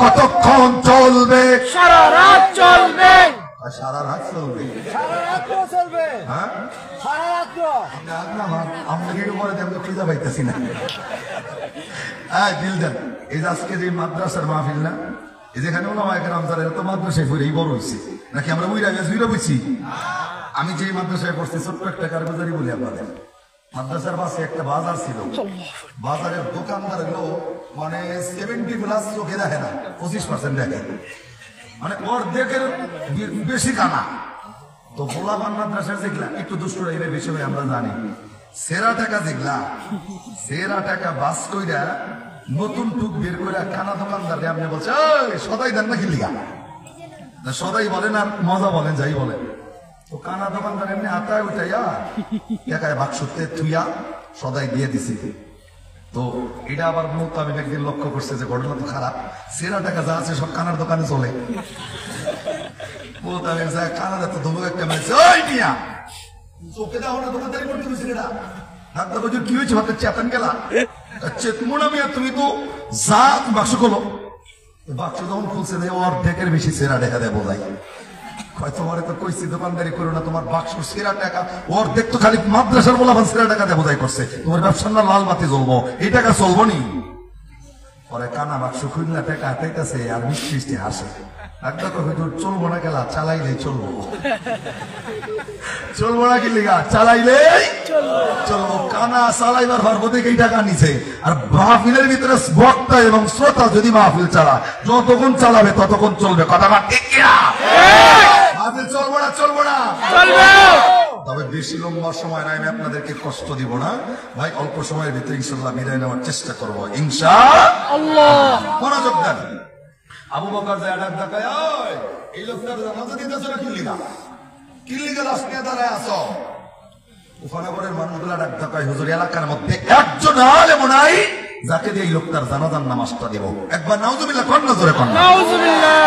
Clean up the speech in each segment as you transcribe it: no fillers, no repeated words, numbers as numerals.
কতক্ষণ চলবে? সারা রাত চলবে। সারা রাত চলবে। সারা রাত চলবে। হ্যাঁ, সারা রাত। আপনাকে পরে আমি খুঁজে পাইতেছি না। হ্যাঁ, দিল দেন। এই যে আজকে যে মাদ্রাসার মাহফিল না, এই যেখানে ওলামায়ে কেরাম যারা তো মাদ্রাসায় পড়েই বড় হয়েছে নাকি আমরা উইরা বুঝছি। আমি যে মাদ্রাসায় পড়ছি ছোট্ট একটা কারবাজারি বলি আপনাদের, মাদ্রাসার পাশে একটা বাজার ছিল। বাজারের দোকানদার গুলো মানে 70+ চোখে দেখে না, 25% দেখে, মানে অর্ধেকের বেশি কানা। তো গোলাপান মাদ্রাসার যেগুলা একটু দুষ্ট রইবে বেশি হয় আমরা জানি, সেরা টাকা যেগুলা, সেরা টাকা বাস কইরা নতুন টুক বের করে কানা দোকানদার আপনি বলছে সদাই দেন না কিলিগা, সদাই বলেন আর মজা বলেন যাই বলেন। তো কানা দোকানদার এমনি আতায় উঠাইয়া একায় বাক্সতে থুইয়া সদাই দিয়ে দিছি। তো এটা আবার মূলত আমি একদিন লক্ষ্য করছে যে ঘটনা তো খারাপ, সেরা টাকা যা আছে সব কানার দোকানে চলে। কানার তো ধমক একটা মেরেছে, ওই মিয়া চোখে দাও না, দোকানদারি করতে গেছি এটা ডাক্তার বলছে কি হয়েছে, ভাবতে চেতন গেলা? চেতমো না মিয়া, তুমি তো যা বাক্স খোলো। বাক্স যখন খুলছে অর্ধেকের বেশি সেরা দেখা দেয় বোঝাই। তোমার তো কইছি দোকানদারি করো না, তোমার বাক্স সেরা টাকা অর্ধেক তো খালি মাদ্রাসার বলা সেরা টাকা দেয় বোঝাই করছে, তোমার ব্যবসার না লাল বাতি জ্বলবো, এই টাকা চলবো নি। পরে কানা বাক্স খুলনা টাকা হাতাইতেছে আর মিষ্টি হাসে। ডাক্তার চলবো না গেলা, চালাইলেই চলবো। চলবো না কি লিগা, চালাইলেই চলবো। কানা চালাইবার পারবো দেখেই টাকা নিছে। আর মাহফিলের ভিতরে বক্তা এবং শ্রোতা যদি মাহফিল চালা, যতক্ষণ চালাবে ততক্ষণ চলবে। কথা ঠিক কিনা? মাহফিল চলবো না চলবে। তবে বেশি লম্বা সময় নাই, আমি আপনাদেরকে কষ্ট দিব না ভাই, অল্প সময়ের ভিতরে ইনশাআল্লাহ বিদায় নেওয়ার চেষ্টা করবো ইনশাআল্লাহ। মনোযোগ দেন। আবু বকর যায় ডাক দেখায়, এই লোকটার জানাজা দিতেছ না কিল্লিগা লাশ নিয়ে দাঁড়ায় আছো। উফানগরের মানুষগুলা ডাক দেখায়, হুজুর এলাকার মধ্যে একজন আলেম নাই যাকে দিয়ে এই লোকটার জানাজার নামাজটা দেব। একবার নাউজুবিল্লাহ কোন নজরে কোন নাউজুবিল্লাহ।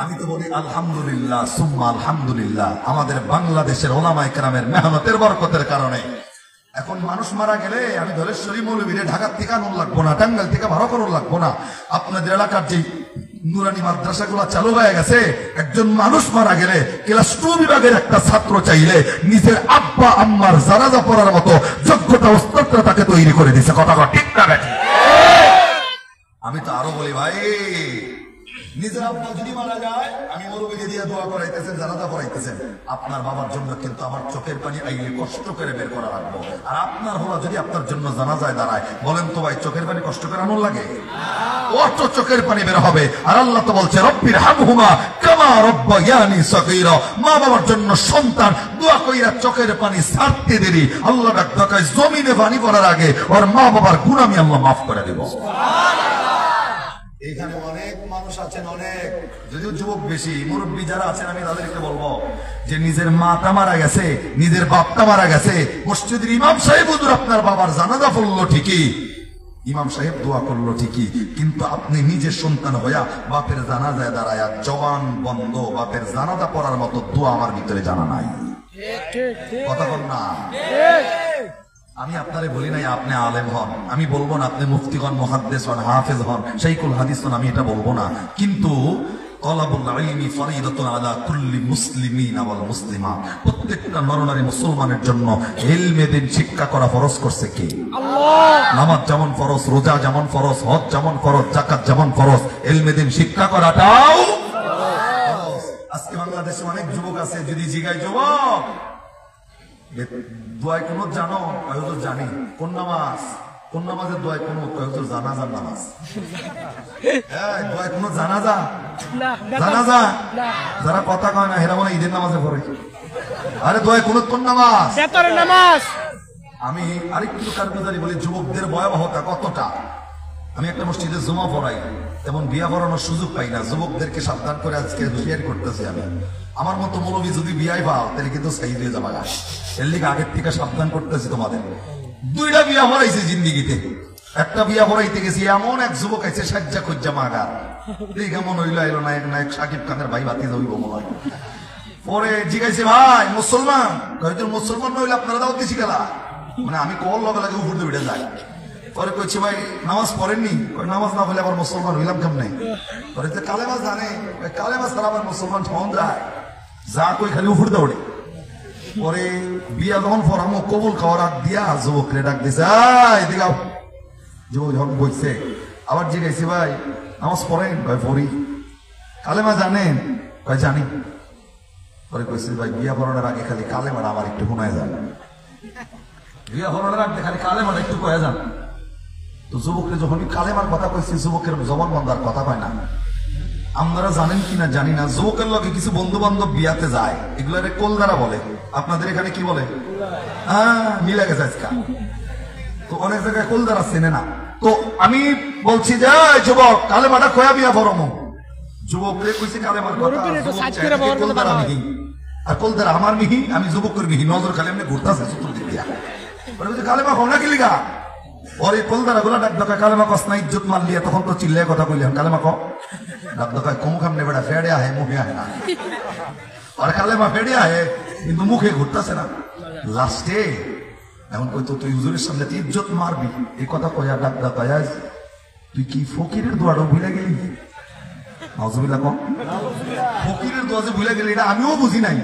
আমি তো বলি আলহামদুলিল্লাহ সুম্মা আলহামদুলিল্লাহ, আমাদের বাংলাদেশের ওলামায়ে কেরামের মেহনতের বরকতের কারণে এখন মানুষ মারা গেলে আমি ধলেশ্বরী মৌলবীরে ঢাকার থেকে আনুন লাগবো না, টাঙ্গাইল থেকে ভাড়া করুন লাগবো না। আপনাদের এলাকার যে নুরানি মাদ্রাসাগুলো চালু হয়ে গেছে, একজন মানুষ মারা গেলে ক্লাস 2 বিভাগের একটা ছাত্র চাইলে নিজের আব্বা আম্মার জানাজা পড়ার মতো যোগ্যতা ওস্তাদরা তাকে তৈরি করে দিছে। কথা ঠিক না? আমি তো আরো বলি ভাই, নিজের আব্বা যদি মারা যায়, আমি মুরব্বিকে দিয়ে দোয়া করাইতেছেন, জানাজা পড়াইতেছেন, আপনার বাবার জন্য কিন্তু আমার চোখের পানি আইলে কষ্ট করে বের করা লাগবো। আর আপনার হলা যদি আপনার জন্য জানাজায় দাঁড়ায়, বলেন তো ভাই চোখের পানি কষ্ট করে আনুন লাগে? অত চোখের পানি বের হবে। আর আল্লাহ তো বলছে রব্বির হামহুমা কামা রব্বায়ানি সগীরা, মা বাবার জন্য সন্তান দোয়া কইরা চোখের পানি ছাড়তে দেরি, আল্লাহ ডাক দেখায় জমিনে পানি পড়ার আগে ওর মা বাবার গুনাহ আমি আল্লাহ মাফ করে দেব। এখানে অনেক মানুষ আছেন, অনেক যদিও যুবক বেশি, মুরব্বী যারা আছেন আমি তাদেরকে বলবো যে নিজের মাতা মারা গেছে, নিজের বাপটা মারা গেছে, মসজিদের ইমাম সাহেব হুজুর আপনার বাবার জানাজা পড়লো ঠিকই, ইমাম সাহেব দোয়া করলো ঠিকই, কিন্তু আপনি নিজের সন্তান হইয়া বাপের জানাজায় দাঁড়ায়া জবান বন্ধ বাপের জানাজা পড়ার মতো দোয়া আমার ভিতরে জানা নাই। কথা বল না। আমি আপনারে বলি নাই আপনি আলেম হন, আমি বলবো না আপনি মুফতি হন, মুহাদ্দিস হন, হাফেজ হন, শাইখুল হাদিস হন, আমি এটা বলবো না। কিন্তু তলাবুল ইলমি ফরিদাতুন আলা কুল্লি মুসলিমিন ওয়াল মুসলিমাত, প্রত্যেকটা নরনারী মুসলমানের জন্য ইলমে দ্বীন শিক্ষা করা ফরজ করছে কে? আল্লাহ। নামাজ যেমন ফরজ, রোজা যেমন ফরজ, হজ যেমন ফরজ, যাকাত যেমন ফরজ, ইলমে দ্বীন শিক্ষা করাটাও ফরজ। আজকে বাংলাদেশে অনেক যুবক আছে, যদি জিগায় যুবক দোয়ায় কোন জানো? হুজুর জানি। কোন নামাজ? কোন নামাজের দোয়ায় কোন? হুজুর জানাজার নামাজ। দোয়ায় কোন জানাজা? জানাজা যারা কথা কয় না হেরা মনে ঈদের নামাজে পড়ে। আরে দোয়ায় কোন নামাজ? নামাজ। আমি আরেকটু কারগুজারি বলি, যুবকদের ভয়াবহতা কতটা। আমি একটা মসজিদে জুমা পড়াই, তেমন বিয়া পড়ানোর সুযোগ পাই না। যুবকদেরকে সাবধান করে আজকে শেয়ার করতেছি আমি। আমার মতো মৌলবী যদি বিয়াই পাও তাহলে কিন্তু সাইড হয়ে যাবা, এর লিগে আগের থেকে সাবধান করতেছি তোমাদের। 2টা বিয়া পড়াইছে জিন্দিগিতে। একটা বিয়া পড়াইতে গেছি, এমন এক যুবক আছে সাজ্জা খুঁজা মাগা, কেমন হইল আইলো নায়ক নায়ক সাকিব খানের ভাই বাতি যাইব মনে। পরে জিজ্ঞাসা ভাই মুসলমান? মুসলমান নইলে আপনারা দাও দিছি গেলা, মানে আমি কল লগে লাগে উপর দিয়ে উঠে যাই। পরে কইছি ভাই নামাজ পড়েননি? নামাজ না হলে আবার মুসলমান হইলাম কেমনে? পরে যে কালেমা জানে, কালেমা ছাড়া আবার মুসলমান হন যায়? যা কই খালি উপর দৌড়ে। পরে বিয়া যখন পড়ামো কবুল খাওয়ার আগ দিয়া যুবকরে ডাক দিছে, এদিকে আও। যুবক যখন বইছে আবার জিজ্ঞাসি ভাই নামাজ পড়েন? ভাই পড়ি। কালেমা জানেন? ভাই জানি। পরে কইছে ভাই বিয়া পড়ানোর আগে খালি কালেমাটা আমার একটু শোনায় যান, বিয়া পড়ানোর আগে খালি কালেমাটা একটু কয়ে যান। তো যুবকরে যখন কালেমার কথা কইছে যুবকের জবান বন্ধার কথা পায় না। আপনারা জানেন কিনা জানি না, যুবকের লগে কিছু বন্ধু বান্ধব বিয়াতে যায়, এগুলারে কোলদারা বলে। আপনাদের এখানে কি বলে? হ্যাঁ, মিলে গেছে আজকাল। তো অনেক জায়গায় কোলদারা চেনে না। তো আমি বলছি যে যুবক কালেমাটা কয়া বিয়া পড়ামো। যুবকরে কইছে কালেমার কথা, কোলদারা মিহি আর কোলদারা আমার মিহি, আমি যুবকের মিহি, নজর খালি এমনি ঘুরতেছে চতুর্দিক দিয়া। কালেমা হও না কি লিগা? ওরে কোলদারা গুলা ডাক ডাকা কালেমা কস না ইজ্জত মার লিয়া, তখন তো চিল্লে কথা কইলাম কালেমা ক ডাক ডাকা কমু খামনে বেড়া ফেড়ে আহে মুখে আহে না, আর কালেমা ফেড়ে আহে কিন্তু মুখে ঘুরতেছে না। লাস্টে এমন কইতো তুই হুজুরের সামনে তুই ইজ্জত মারবি, এই কথা কয়া ডাক ডাকা তুই কি ফকিরের দোয়ারও ভুলে গেলি? নাউজুবিল্লাহ কম ফকিরের দোয়া যে ভুলে গেলি এটা আমিও বুঝি নাই,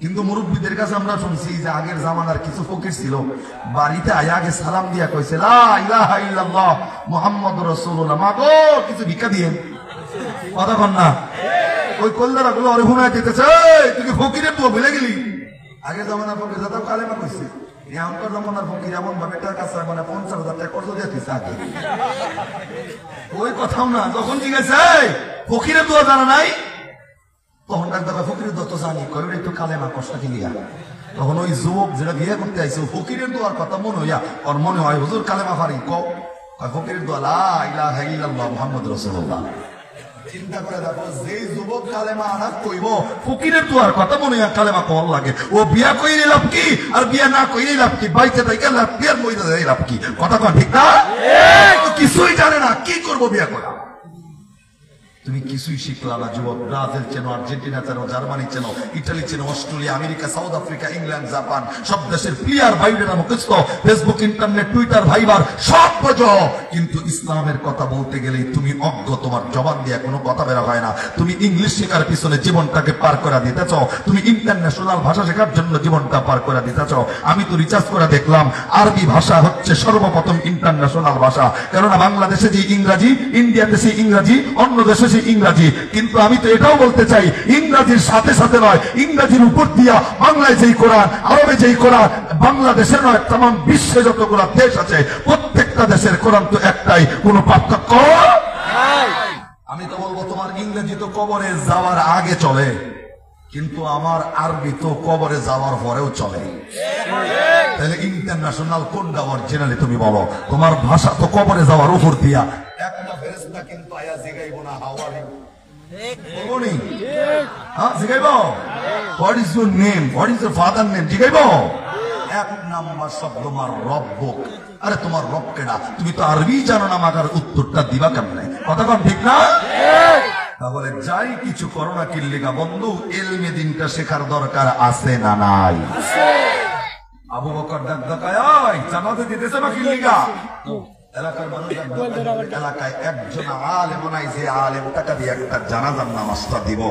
কিন্তু মুরব্বীদের কাছে আমরা শুনছি যে আগের জামানার কিছু ফকির ছিল, বাড়িতে আয়া আগে সালাম দিয়া কইছে লা ইলাহা ইল্লাল্লাহ মুহাম্মাদুর রাসূলুল্লাহ, মা গো কিছু ভিক্ষা দিয়েন। কথা কন না? ওই কল্যাণা গুলো ওরে ঘুমায় দিতেছে, তুই কি ফকিরের দোয়া ভুলে গেলি? আগের জামানার ফকির যাতে কালেমা কইছে, এখনকার জামানার ফকির এমন ভাবে টাকা চায় মানে 50,000 টাকা কর্জ দিয়ে দিচ্ছে আগে। ওই কথাও না, যখন ঠিক আছে ফকিরের দোয়া জানা নাই, তখন ডাক দেখা ফকিরের দোয়া তো জানি, কয় একটু কালেমা কষ্ট কিলিয়া। তখন ওই যুবক যেটা বিয়ে করতে আইছে ফকিরের দোয়ার কথা মনে হইয়া ওর মনে হয় হুজুর কালেমা ফারি কয় ফকিরের দোয়া লা ইলাহা ইল্লাল্লাহ মুহাম্মাদুর রাসূলুল্লাহ। চিন্তা করে দেখো, যে যুবক কালেমা আনাত কইব ফকিরের দোয়ার কথা মনে হয় কালেমা কল লাগে, ও বিয়া কইলে লাভ কি আর বিয়া না কইলে লাভ কি? বাইতে থেকে লাভ কি আর মইতে যাই লাভ কি? কথা কন ঠিক না? কিছুই জানে না, কি করবো বিয়া করা? তুমি কিছুই শিখলা না যুবক। ব্রাজিল চেনো, আর্জেন্টিনা চেনো, জার্মানি চেনো, ইটালি চেনো, Australia, America, south Africa, England, Japan, সব দেশের প্লেয়ার বায়োডাটা মুখস্থ, ফেসবুক, ইন্টারনেট, টুইটার, ভাইবার সব বোঝো, কিন্তু ইসলামের কথা বলতে গেলে তুমি অজ্ঞ, তোমার জবান দিয়ে কোনো কথা বের হয় না। তুমি ইংলিশ শেখার পিছনে জীবনটাকে পার করে দিতেছ, তুমি ইন্টারন্যাশনাল ভাষা শেখার জন্য জীবনটা পার করে দিতেছ। আমি তো রিচার্জ করে দেখলাম আরবি ভাষা হচ্ছে সর্বপ্রথম ইন্টারন্যাশনাল ভাষা, কেননা বাংলাদেশে যে ইংরাজি, ইন্ডিয়াতে সেই ইংরাজি, অন্য দেশে ইংরাজি। কিন্তু আমি তো এটাও বলতে চাই ইংরাজির সাথে সাথে নয়, ইংরাজির উপর দিয়া বাংলায় যেই কোরআন, আরবে যেই কোরআন, বাংলাদেশের নয় তাম বিশ্বে যতগুলো দেশ আছে প্রত্যেকটা দেশের কোরআন তো একটাই, কোন পার্থক্য। আমি তো বলবো তোমার ইংরেজি তো কবরে যাওয়ার আগে চলে, কিন্তু আমার আরবি তো কবরে যাওয়ার পরেও চলে। তাহলে ইন্টারন্যাশনাল কোনটা অরিজিনালি তুমি বলো? তোমার ভাষা তো কবরে যাওয়ার উপর দিয়া। একটা ফেরেশতা কিন্তু আয়া জিগাইবো না হাউ আর ইউ, বলবো নি? হ্যাঁ জিগাইবো, what is your name, what is your father name, জিগাইবো। এক নাম্বার শব্দ তোমার রব্বুক। আরে তোমার রব কেডা? তুমি তো আরবি জানো না, মাগার উত্তরটা দিবা কেমনে? কথা কম ঠিক না? তাহলে যাই কিছু করো না কিল্লিগা বন্ধু, ইলমে দিনটা শেখার দরকার আছে না নাই? আবু বকর ডাক ডাকায় জানাতে দিতেছে না কিল্লিগা? এলাকার মানুষ এলাকায় একজন আলেম নাই, যে আলেম টাকা দিয়ে একটা জানাজার নামাজটা দিব।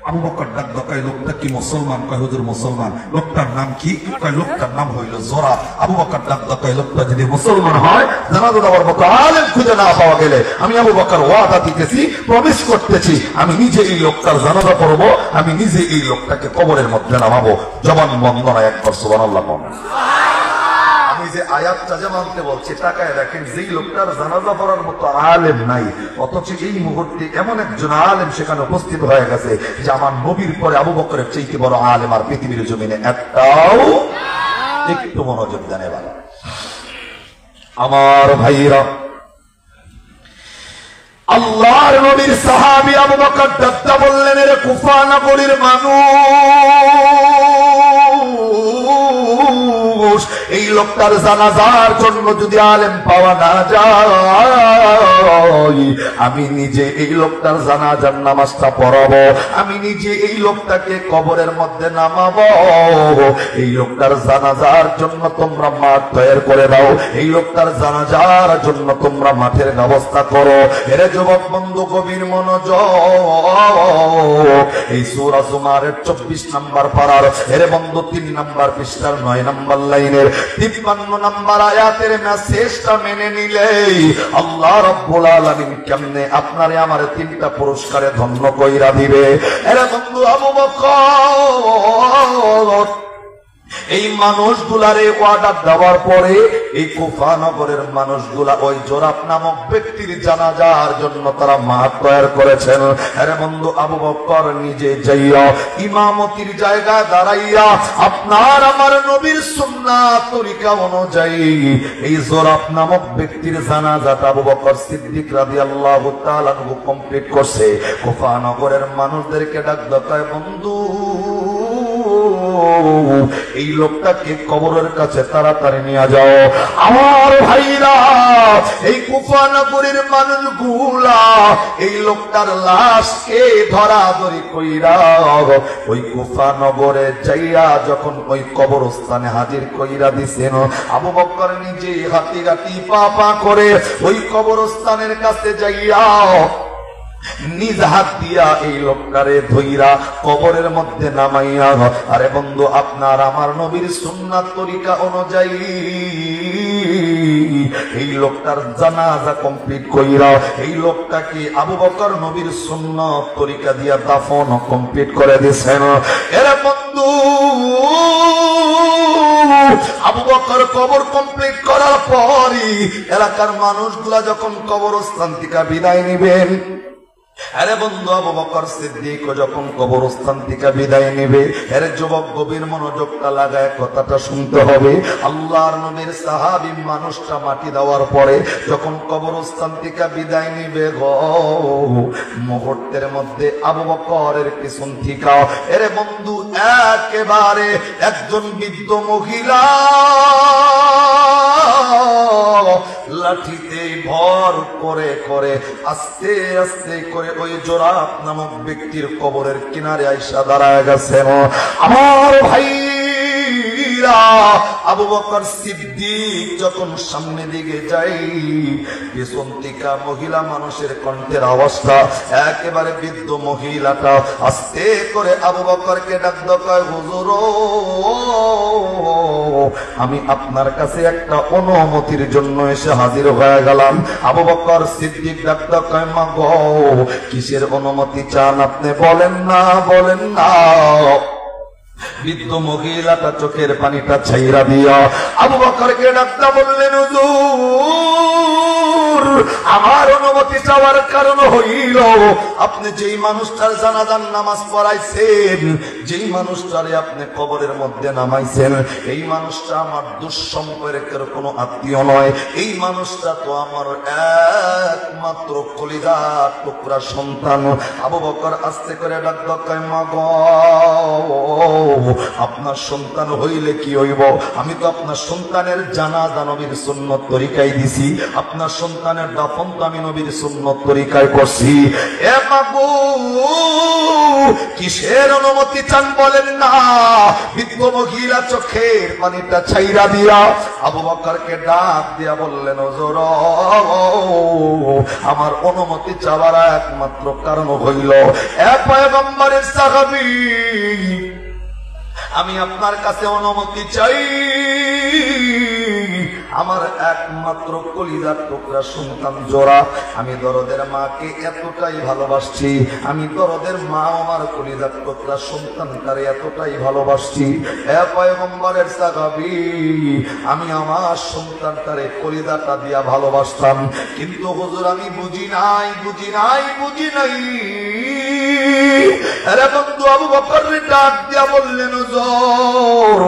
আবু বকর ডাক ডাকায় লোকটা কি মুসলমান? কয় হুজুর মুসলমান। লোকটার নাম কি? কয় লোকটার নাম হইল জোরা। আবু বকর ডাক ডাকায় লোকটা যদি মুসলমান হয়, জানাজা দেওয়ার মতো আলেম খুঁজে না পাওয়া গেলে আমি আবু বকর ওয়াদা দিতেছি, প্রমিস করতেছি, আমি নিজে এই লোকটার জানাজা পড়বো, আমি নিজে এই লোকটাকে কবরের মধ্যে নামাবো। জবান বন্ধ না, একবার সুবহানাল্লাহ বলেন। আমি যে আয়াতটা যে মানতে বলছি, টাকায় দেখেন যেই লোকটার জানাজা পড়ার মতো আলেম নাই, অথচ এই মুহূর্তে এমন একজন আলেম সেখানে উপস্থিত হয়ে গেছে যে আমার নবীর পরে আবু বকরের চাইতে বড় আলেম আর পৃথিবীর জমিনে একটাও। একটু মনোযোগ দেন এবার আমার ভাইরা। আল্লাহর নবীর সাহাবী আবু বকর দাদা বললেন, এর কুফা নগরীর মানুষ, এই লোকটার জানাজার জন্য যদি আলেম পাওয়া না যায় নয়, আমি নিজে এই লোকটার জানাজার নামাজটা পড়াবো, আমি নিজে এই লোকটাকে কবরের মধ্যে নামাবো। এই লোকটার জানাজার জন্য তোমরা মাঠ তৈরি করে দাও, এই লোকটার জানাজার জন্য তোমরা মাঠের ব্যবস্থা করো। এর যুবক বন্ধু গভীর মনোযোগ, এই সূরা জুমারের 24 নম্বর পারার এর বন্ধু 3 নম্বর পৃষ্ঠার 9 নম্বর লাইনের 53 নম্বর আয়াতের মেসেজটা মেনে নিলে আল্লাহ রাব্বুল আলামিন কেমনে আপনারে আমারে 3টা পুরস্কারে ধন্য কইরা দিবে। এর বন্ধু আবু বকর এই মানুষগুলারে অর্ডার দেওয়ার পরে এই কুফা নগরের মানুষগুলা ওই জোরাব নামক ব্যক্তির জানাজার জন্য তারা মাঠ তৈরি করেছেন। আরে বন্ধু আবু বকর নিজে যাইয়া ইমামতির জায়গায় দাঁড়াইয়া আপনার আমার নবীর সুন্নাত তরিকা অনুযায়ী এই জোরাব নামক ব্যক্তির জানাজাটা আবু বকর সিদ্দিক রাদিয়াল্লাহু তাআলা কমপ্লিট করছে। কুফা নগরের মানুষদেরকে ডাক দেয়, বন্ধু এই লোকটাকে কবরের কাছে তাড়াতাড়ি নিয়ে যাও। আমার ভাইরা, এই কুফা নগরীর মানুষগুলা এই লোকটার লাশকে ধরাধরি কইরা ওই কুফা নগরে যাইয়া যখন ওই কবরস্থানে হাজির কইরা দিছেন, আবু বকর নিজে হাতি হাতি পা পা করে ওই কবরস্থানের কাছে যাইয়া নিজ হাত দিয়া এই লোকটারে ধইরা কবরের মধ্যে নামাইয়া, আরে বন্ধু আপনার আমার নবীর সুন্নাত তরিকা অনুযায়ী এই লোকটার জানাজা কমপ্লিট কইরা এই লোকটাকে আবু বকর নবীর সুন্নাত তরিকা দিয়া দাফন কমপ্লিট করে দিয়েছেন। এর বন্ধু আবু বকর কবর কমপ্লিট করার পরই এলাকার মানুষগুলা যখন কবরস্থান থেকে বিদায় নিবেন, আরে বন্ধু আবু বকর সিদ্দিক যখন কবরস্থান থেকে বিদায় নেবে, এর যুবক গভীর মনোযোগটা লাগায় কথাটা শুনতে হবে। আল্লাহর নবীর সাহাবী মানুষটা মাটি দেওয়ার পরে যখন কবরস্থান থেকে বিদায় নিবে গো, মুহূর্তের মধ্যে আবু বকরের পিছন থেকে এর বন্ধু একেবারে একজন বৃদ্ধ মহিলা লাঠিতে ভর করে করে আস্তে আস্তে করে ওই জোরাব নামক ব্যক্তির কবরের কিনারে আইসা দাঁড়ায় গেছেন। আমার ভাইরা, আবু বকর সিদ্দিক যখন সামনে দিকে যাই, পেছন থেকে মহিলা মানুষের কণ্ঠের অবস্থা একেবারে বৃদ্ধ মহিলাটা আস্তে করে আবু বকরকে ডাক দেয়, হুজুর আমি আপনার কাছে একটা অনুমতির জন্য এসে হাজির হয়ে গেলাম। আবু বকর সিদ্দিক ডাক দেয়, মা গো কিসের অনুমতি চান আপনি বলেন না, বলেন না। বৃদ্ধ মহিলাটা চোখের পানিটা ছাইরা দিয়া আবু বকরকে ডাকতে বললেন, হুজুর আমার অনুমতি চাওয়ার কারণ হইল আপনি যেই মানুষটার জানাজার নামাজ পড়াইছেন, যেই মানুষটারে আপনি কবরের মধ্যে নামাইছেন, এই মানুষটা আমার দুঃসম্পর্কের কোনো আত্মীয় নয়, এই মানুষটা তো আমার একমাত্র কলিজার টুকরা সন্তান। আবু বকর আস্তে করে ডাকতে কয়, মা গো আপনার সন্তান হইলে কি হইব, আমি তো আপনার সন্তানের জানাজা নবীর সুন্নত তরিকায় দিছি, আপনার সন্তানের দাফন তো আমি নবীর সুন্নত তরিকায় করছি। এ বাবু কিসের অনুমতি চান বলেন না। বৃদ্ধ মহিলা চোখের পানিটা ছাইরা দিয়া আবু বকরকে ডাক দিয়া বললেন, হুজুর আমার অনুমতি চাওয়ার একমাত্র কারণ হইল এ পয়গম্বরের সাহাবী, আমি আপনার কাছে অনুমতি চাই আমার একমাত্র কলিজার টুকরা সন্তান জোড়া, আমি দরদের মাকে এতটাই ভালোবাসছি, আমি দরদের মা আমার কলিজার টুকরা সন্তানটারে এতটাই ভালোবাসছি, এ পয়গম্বরের সাহাবী আমি আমার সন্তানটারে কলিজাটা দিয়া ভালোবাসতাম, কিন্তু হুজুর আমি বুঝি নাই, বুঝি নাই, বুঝি নাই। আরে বন্ধু আবু বকর ডাক দিয়া বললেন, হুজুর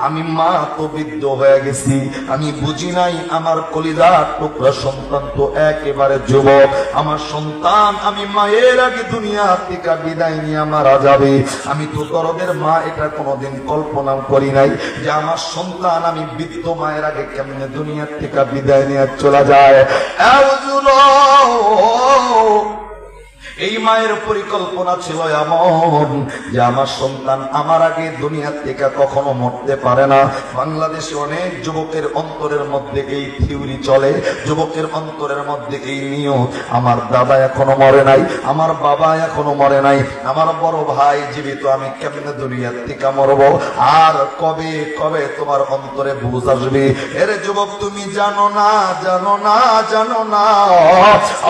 আমি মা তো বৃদ্ধ হয়ে গেছি, আমি বুঝি বুঝি নাই আমার কলিজার টুকরা সন্তান তো একেবারে যুবক, আমার সন্তান আমি মায়ের আগে দুনিয়া থেকে বিদায় নিয়ে মারা যাবে। আমি তো দরদের মা, এটা কোনোদিন কল্পনা করি নাই যে আমার সন্তান আমি বৃদ্ধ মায়ের আগে কেমনে দুনিয়ার থেকে বিদায় নিয়ে চলে যায়। এই মায়ের পরিকল্পনা ছিল এমন যে আমার সন্তান আমার আগে দুনিয়ার থেকে কখনো মরতে পারে না। বাংলাদেশে অনেক যুবকের অন্তরের মধ্যে এই থিওরি চলে, যুবকের অন্তরের মধ্যে এই নিয়ম, আমার দাদা এখনো মরে নাই, আমার বাবা এখনো মরে নাই, আমার বড় ভাই জীবিত, আমি কেমনে দুনিয়ার থেকে মরব, আর কবে কবে তোমার অন্তরে বুঝ আসবে। এর যুবক তুমি জানো না, জানো না, জানো না,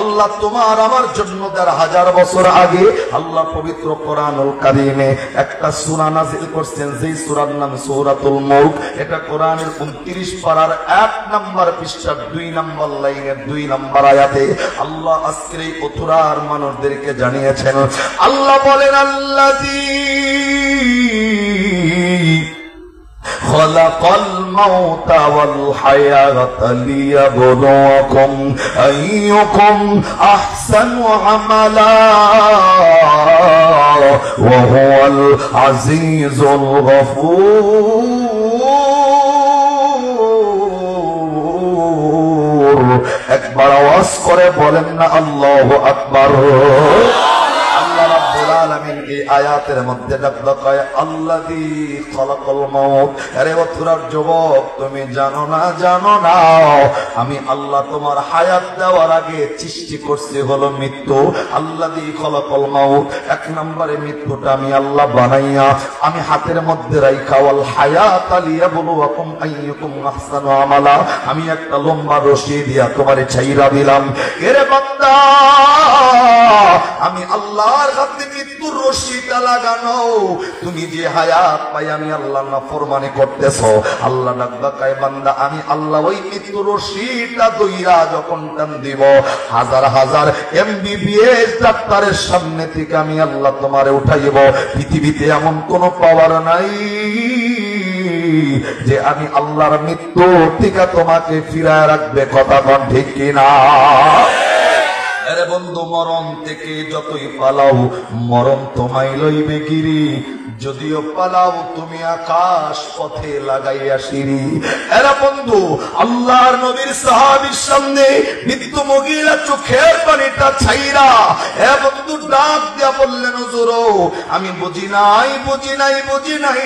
আল্লাহ তোমার আমার জন্য ১,৫০০ বছর আগে আল্লাহ পবিত্র কোরআনুল কারীমে একটা সূরা নাযিল করছেন, যেই সূরার নাম সূরাতুল মুলক। এটা কোরআনের ২৯ পারার ১ নম্বর পৃষ্ঠার ২ নম্বর লাইনের ২ নম্বর আয়াতে আল্লাহ আজকের এই অথুরার মানুষদেরকে জানিয়েছেন। আল্লাহ বলেন, আল্লাযী خلق الموت والحياة ليبلوكم أيكم أحسن عملا وهو العزيز الغفور। একবার আওয়াজ করে বলেন না আল্লাহু আকবার। আল্লাহ রাব্বুল আলামিন এই আয়াতের মধ্যে ডাকয় আল্লাযী খালাকাল মাউত। আরে অথুরার যুবক তুমি জানো না, জানো না, আমি আল্লাহ তোমার হায়াত দেওয়ার আগে সৃষ্টি করছি হলো মৃত্যু। আল্লাযী খালাকাল মাউত, ১ নম্বরে মৃত্যুটা আমি আল্লাহ বানাইয়া আমি হাতের মধ্যে রাইখা ওয়াল হায়াত লিয়াবলুয়াকুম আইয়ুকুম আহসানু আমালা, আমি একটা লম্বা রশি দিয়া তোমারে ছাইরা দিলাম। এরে বান্দা, আমি আল্লাহর হাতে মৃত্যুর রশিটা লাগানো, তুমি যে হায়াত পাই আমি আল্লাহ নাফরমানি করতেছো। আল্লাহ ডাকবাকায় বান্দা, আমি আল্লাহ ওই মৃত্যুর রশিটা দইরা যখন টান দিব, হাজার হাজার MBBS ডাক্তারের সামনে থেকে আমি আল্লাহ তোমারে উঠাইব। পৃথিবীতে এমন কোন পাওয়ার নাই যে আমি আল্লাহর মৃত্যু থেকে তোমাকে ফিরায় রাখবে। কথা কোন ঠিক কিনা? আরে বন্ধু, মরণ থেকে যতই পালাও মরণ তোমায় লইবে গিরি, যদিও পালাও তুমি আকাশ পথে লাগাইয়া সিঁড়ি। এরা বন্ধু, আল্লাহর নবীর সাহাবীর সামনে মৃত্যু মহিলা চোখের পানিটা ছাইরা এ বন্ধু ডাক দিয়া বললেন, হুজুর আমি বুঝি নাই, বুঝি নাই, বুঝি নাই,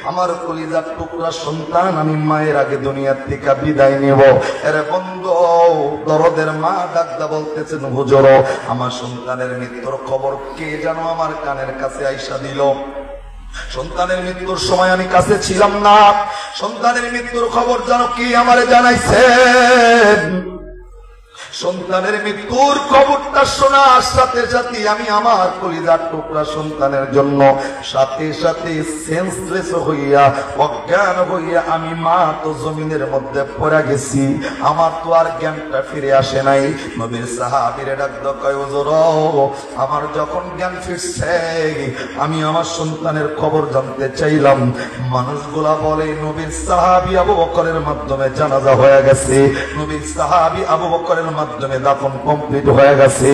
আমার কলিজার টুকরা সন্তান আমি মায়ের আগে দুনিয়ার থেকে বিদায় নেব। এরে বন্ধু, দরদের মা ডাক দিয়া বলতেছেন, হুজুর আমার সন্তানের মৃত্যুর খবর কে যেন আমার কানের কাছে আইসা দিল। সন্তানের মৃত্যুর সময় আমি কাছে ছিলাম না, সন্তানের মৃত্যুর খবর যেন কি আমারে জানাইছেন। সন্তানের মৃত্যুর খবরটা শোনার সাথে সাথে আমি আমার কলিজার টুকরা সন্তানের জন্য সাথে সাথে সেন্সলেস হইয়া, অজ্ঞান হইয়া আমি মা তো জমিনের মধ্যে পড়ে গেছি, আমার তো আর জ্ঞানটা ফিরে আসে নাই। নবীর সাহাবীরে ডাক কয়, হুজুর আমার যখন জ্ঞান ফিরছে আমি আমার সন্তানের খবর জানতে চাইলাম। মানুষগুলা বলে নবীর সাহাবী আবু বকরের মাধ্যমে জানাজা হয়ে গেছে, নবীর সাহাবী আবু বকরের মাধ্যমে দাফন কমপ্লিট হয়ে গেছে।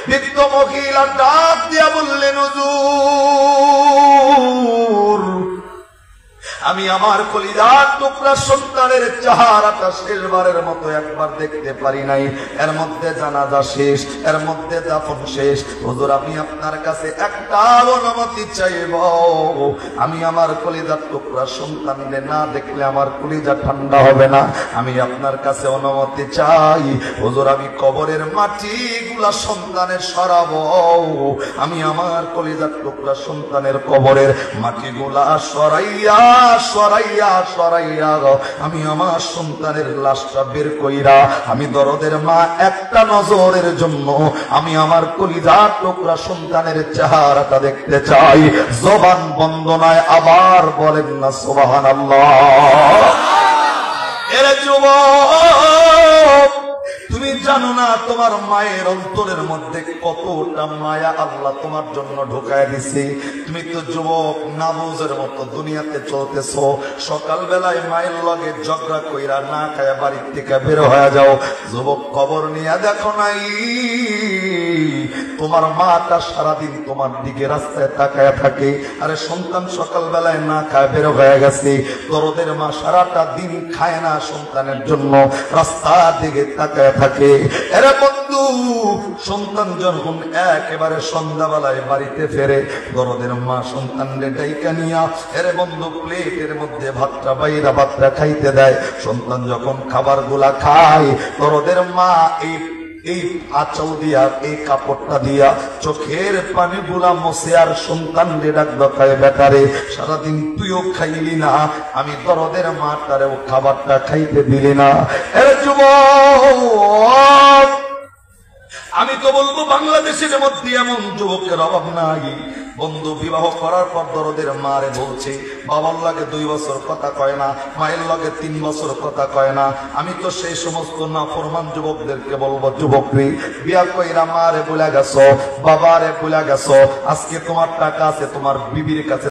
বৃদ্ধ মহিলা ডাক দিয়া বললেন, হুজুর আমি আমার কলিজার টুকরা সন্তানের চেহারাটা শেষবারের মতো একবার দেখতে পারি নাই। এর মধ্যে জানাজা শেষ, এর মধ্যে দাফন শেষ। হুজুর আমি আপনার কাছে একটা অনুমতি চাইব, আমি আমার কলিজার টুকরা সন্তানকে না দেখলে আমার কলিজা ঠান্ডা হবে না। আমি আপনার কাছে অনুমতি চাই, হুজুর আমি কবরের মাটিগুলা সন্তানের সরাবো, আমি আমার কলিজার টুকরা সন্তানের কবরের মাটিগুলা সরাইয়া সরাইয়া সরাইয়া আমি আমার সন্তানের লাশটা বের কইরা আমি দরদের মা একটা নজরের জন্য আমি আমার কলিজার টুকরা সন্তানের চেহারাটা দেখতে চাই। জবান বন্দনায় আবার বলেন না সুবহানাল্লাহ। এর যুবক তুমি জানো না তোমার মায়ের অন্তরের মধ্যে কতটা মায়া আল্লাহ তোমার জন্য ঢুকায় দিছে। তুমি তো যুবক নাবুজের মতো দুনিয়াতে চলতেছো, সকালবেলায় মায়ের লগে ঝগড়া কইরা না খায়া বাড়ির থেকে বের হয়ে যাও। যুবক খবর নিয়ে দেখো নাই তোমার মাটা সারাদিন তোমার দিকে রাস্তায় তাকায় থাকে। আরে সন্তান সকালবেলায় না খায় বের হয়ে গেছে, দরদের মা সারাটা দিন খায় না সন্তানের জন্য, রাস্তার দিকে তাকায় থাকে। এরে বন্ধু, সন্তান যখন একেবারে সন্ধ্যাবেলায় বাড়িতে ফেরে, দরদের মা সন্তানরে ডাইকা নিয়া এরে বন্ধু প্লেটের মধ্যে ভাতটা বাইরা ভাতটা খাইতে দেয়। সন্তান যখন খাবার গুলা খায়, দরদের মা এই আঁচল দিয়া এই কাপড়টা দিয়া চোখের পানি গুলা মশে আর সন্তান রে ডাক দখায়, বেটারে সারাদিন তুইও খাইলি না, আমি দরদের মাটারেও খাবারটা খাইতে দিলি না। এর যুবক, আমি তো বলবো বাংলাদেশের মধ্যে এমন যুবকের অভাব নাই। বন্ধু বিবাহ করার পর দরদের মারে বলছে, বাবার লাগে 2 বছর কথা কয় না, মায়ের লাগে 3 বছর কথা কয় না। আমি তো সেই সমস্ত নাফরমান যুবকদেরকে বলবো, যুবক রে, বিয়া কইরা মারে ভুলে গেছো, বাবারে ভুলে গেছো, আজকে তোমার টাকা আছে, তোমার বিবির কাছে